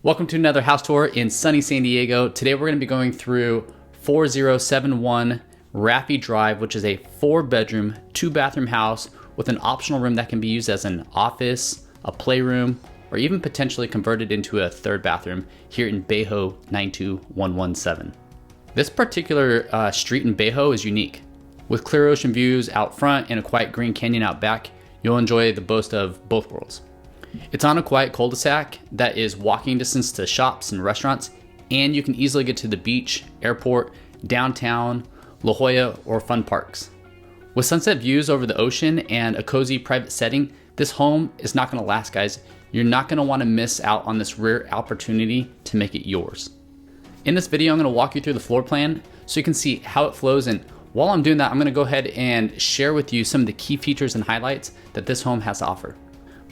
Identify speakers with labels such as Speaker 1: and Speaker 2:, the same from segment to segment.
Speaker 1: Welcome to another house tour in sunny San Diego. Today we're going to be going through 4071 Raffee Drive, which is a 4-bedroom, 2-bathroom house with an optional room that can be used as an office, a playroom, or even potentially converted into a 3rd bathroom here in Bayho 92117. This particular street in Bayho is unique. With clear ocean views out front and a quiet green canyon out back, you'll enjoy the best of both worlds. It's on a quiet cul-de-sac that is walking distance to shops and restaurants, and you can easily get to the beach, airport, downtown, La Jolla, or fun parks. With sunset views over the ocean and a cozy private setting, this home is not going to last, guys. You're not going to want to miss out on this rare opportunity to make it yours. In this video, I'm going to walk you through the floor plan so you can see how it flows, and while I'm doing that, I'm going to go ahead and share with you some of the key features and highlights that this home has to offer.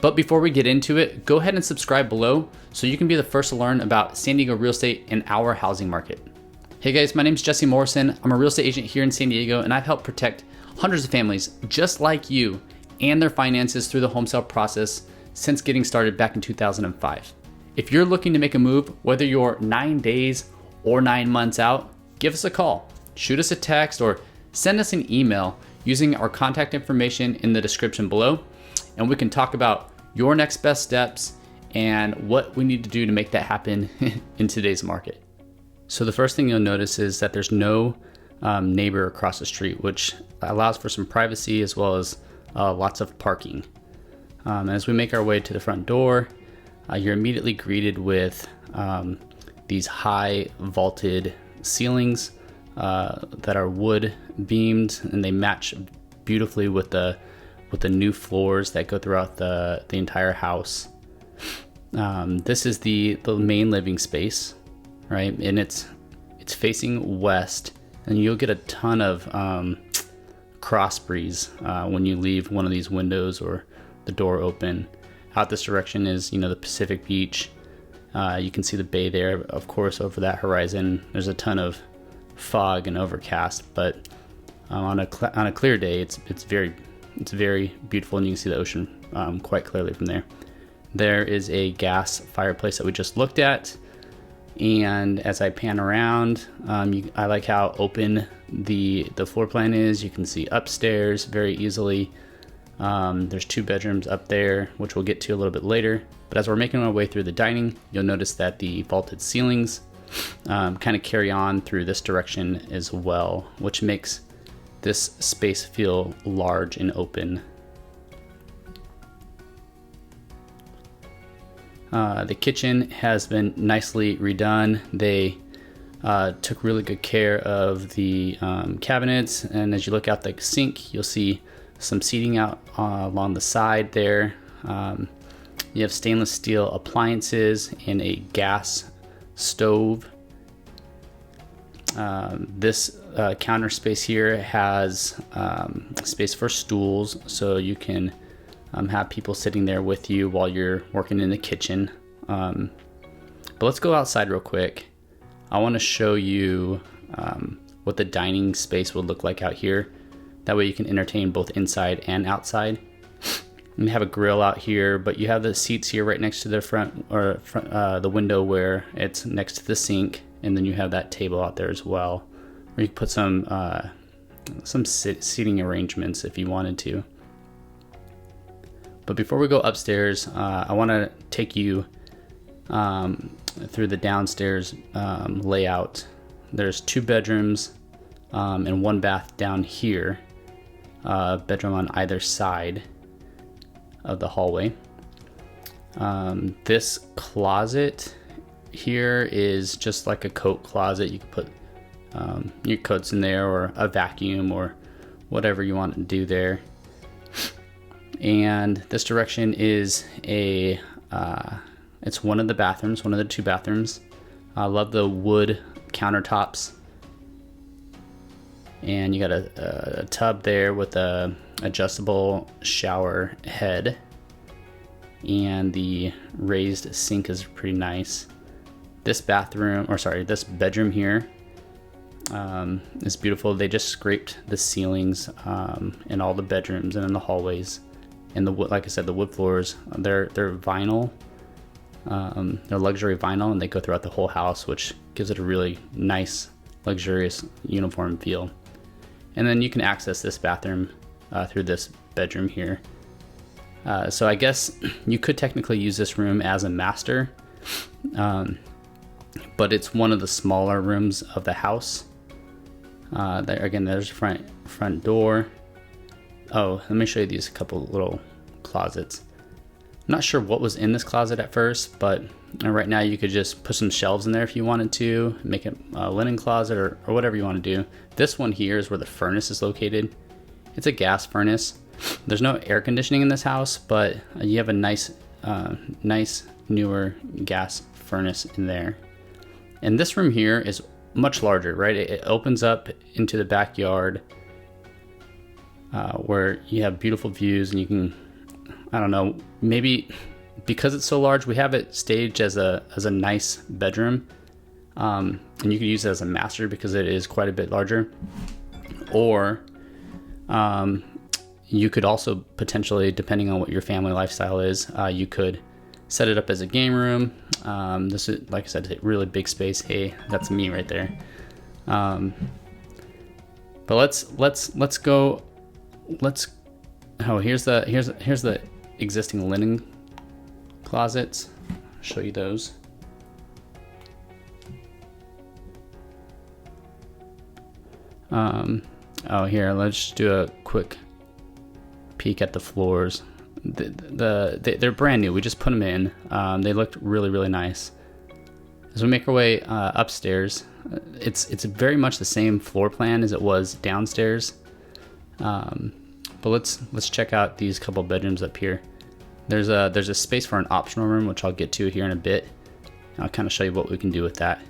Speaker 1: But before we get into it, go ahead and subscribe below so you can be the first to learn about San Diego real estate and our housing market. Hey guys, my name is Jesse Morrison. I'm a real estate agent here in San Diego, and I've helped protect hundreds of families just like you and their finances through the home sale process since getting started back in 2005. If you're looking to make a move, whether you're 9 days or 9 months out, give us a call, shoot us a text, or send us an email using our contact information in the description below, and we can talk about your next best steps and what we need to do to make that happen in today's market. So the first thing you'll notice is that there's no neighbor across the street, which allows for some privacy as well as lots of parking. As we make our way to the front door, you're immediately greeted with these high vaulted ceilings that are wood beamed, and they match beautifully with the new floors that go throughout the entire house. This is the main living space, right? And it's facing west, and you'll get a ton of cross breeze when you leave one of these windows or the door open. Out this direction is, the Pacific Beach. You can see the bay there. Of course, over that horizon, there's a ton of fog and overcast, but on a clear day, it's very beautiful, and you can see the ocean quite clearly from there. There is a gas fireplace that we just looked at, and as I pan around, I like how open the floor plan is. You can see upstairs very easily. There's 2 bedrooms up there, which we'll get to a little bit later. But as we're making our way through the dining, you'll notice that the vaulted ceilings kind of carry on through this direction as well, which makes this space feel large and open. The kitchen has been nicely redone. They took really good care of the cabinets, and as you look out the sink, you'll see some seating out along the side there. You have stainless steel appliances and a gas stove. This counter space here has space for stools, so you can have people sitting there with you while you're working in the kitchen. But let's go outside real quick. I want to show you what the dining space would look like out here. That way you can entertain both inside and outside. And you have a grill out here, but you have the seats here right next to the the window where it's next to the sink. And then you have that table out there as well, where you can put some seating arrangements if you wanted to. But before we go upstairs, I want to take you through the downstairs layout. There's 2 bedrooms and 1 bath down here, bedroom on either side of the hallway. This closet here is just like a coat closet. You can put your coats in there, or a vacuum, or whatever you want to do there. And this direction is it's one of the bathrooms, one of the 2 bathrooms. I love the wood countertops, and you got a tub there with a adjustable shower head, and the raised sink is pretty nice. This this bedroom here is beautiful. They just scraped the ceilings in all the bedrooms and in the hallways. And like I said, the wood floors, they're vinyl. They're luxury vinyl and they go throughout the whole house, which gives it a really nice, luxurious, uniform feel. And then you can access this bathroom through this bedroom here. So I guess you could technically use this room as a master, but it's one of the smaller rooms of the house. There again, there's a front door. Oh, let me show you these couple little closets. I'm not sure what was in this closet at first, but right now you could just put some shelves in there if you wanted to, make it a linen closet or whatever you want to do. This one here is where the furnace is located. It's a gas furnace. There's no air conditioning in this house, but you have a nice newer gas furnace in there. And this room here is much larger, right? It opens up into the backyard where you have beautiful views, and you can, I don't know, maybe because it's so large, we have it staged as a nice bedroom, and you could use it as a master because it is quite a bit larger. Or you could also potentially, depending on what your family lifestyle is, you could set it up as a game room. This is, like I said, a really big space. Hey, that's me right there. But let's go. Oh, here's the existing linen closets. I'll show you those. Oh, here, let's just do a quick peek at the floors. They're brand new. We just put them in. They looked really, really nice. As we make our way upstairs, it's very much the same floor plan as it was downstairs. But let's check out these couple bedrooms up here. There's a space for an optional room, which I'll get to here in a bit. I'll kind of show you what we can do with that.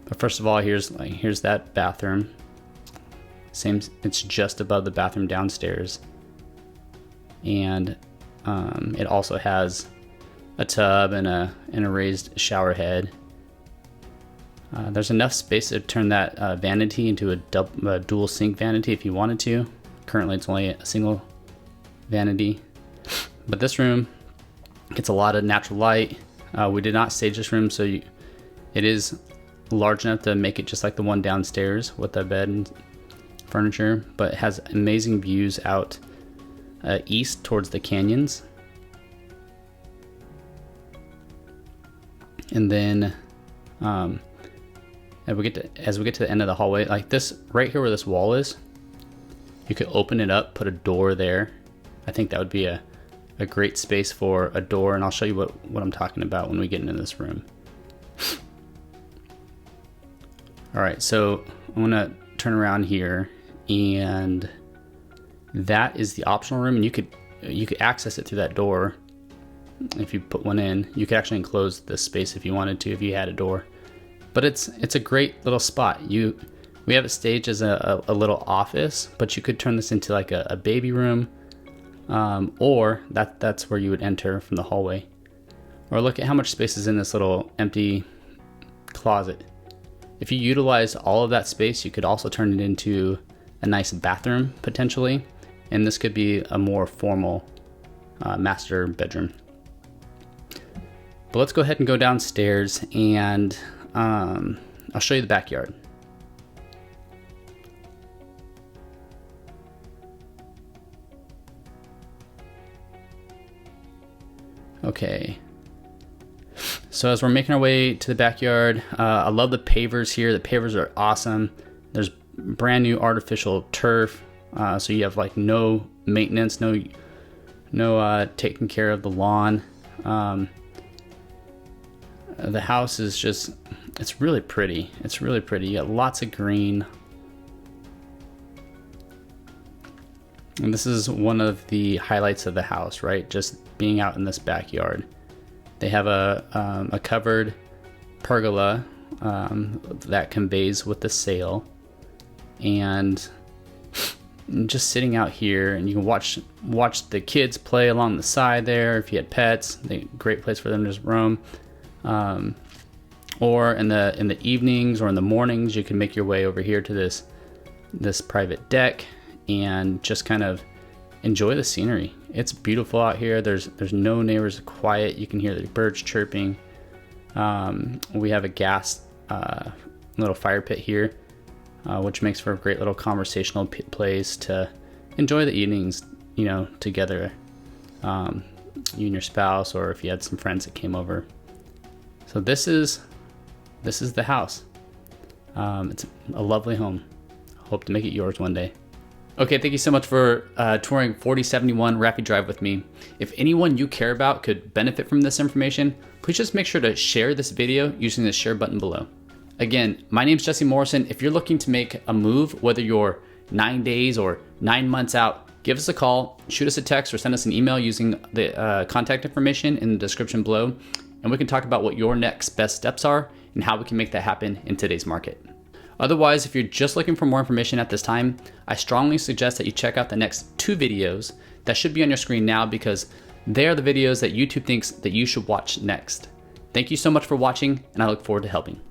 Speaker 1: But first of all, here's that bathroom. Same, it's just above the bathroom downstairs. And it also has a tub and a raised shower head. There's enough space to turn that vanity into a dual sink vanity if you wanted to. Currently it's only a single vanity. But this room gets a lot of natural light. We did not stage this room, so it is large enough to make it just like the one downstairs with the bed and furniture, but it has amazing views out east towards the canyons. And then as we get to the end of the hallway, like this right here where this wall is, you could open it up, put a door there. I think that would be a great space for a door, and I'll show you what I'm talking about when we get into this room. All right, so I'm gonna turn around here, and that is the optional room, and you could access it through that door. If you put one in, you could actually enclose this space if you wanted to, if you had a door. But it's a great little spot. We have it staged as a little office, but you could turn this into like a baby room, or that's where you would enter from the hallway. Or look at how much space is in this little empty closet. If you utilize all of that space, you could also turn it into a nice bathroom potentially, and this could be a more formal master bedroom. But let's go ahead and go downstairs, and I'll show you the backyard. Okay, so as we're making our way to the backyard, I love the pavers here. The pavers are awesome. There's brand new artificial turf, so you have like no maintenance, no taking care of the lawn. The house is just, it's really pretty. It's really pretty. You got lots of green. And this is one of the highlights of the house, right? Just being out in this backyard. They have a covered pergola that conveys with the sail, and just sitting out here, and you can watch the kids play along the side there. If you had pets, great place for them to just roam. Or in the evenings or in the mornings, you can make your way over here to this private deck and just kind of enjoy the scenery. It's beautiful out here. There's no neighbors, quiet. You can hear the birds chirping. We have a gas little fire pit here, which makes for a great little conversational place to enjoy the evenings, you know, together. You and your spouse, or if you had some friends that came over. So this is the house. It's a lovely home. Hope to make it yours one day. Okay, thank you so much for touring 4071 Raffee Drive with me. If anyone you care about could benefit from this information, please just make sure to share this video using the share button below. Again, my name's Jesse Morrison. If you're looking to make a move, whether you're 9 days or 9 months out, give us a call, shoot us a text, or send us an email using the contact information in the description below, and we can talk about what your next best steps are and how we can make that happen in today's market. Otherwise, if you're just looking for more information at this time, I strongly suggest that you check out the next 2 videos that should be on your screen now, because they are the videos that YouTube thinks that you should watch next. Thank you so much for watching, and I look forward to helping.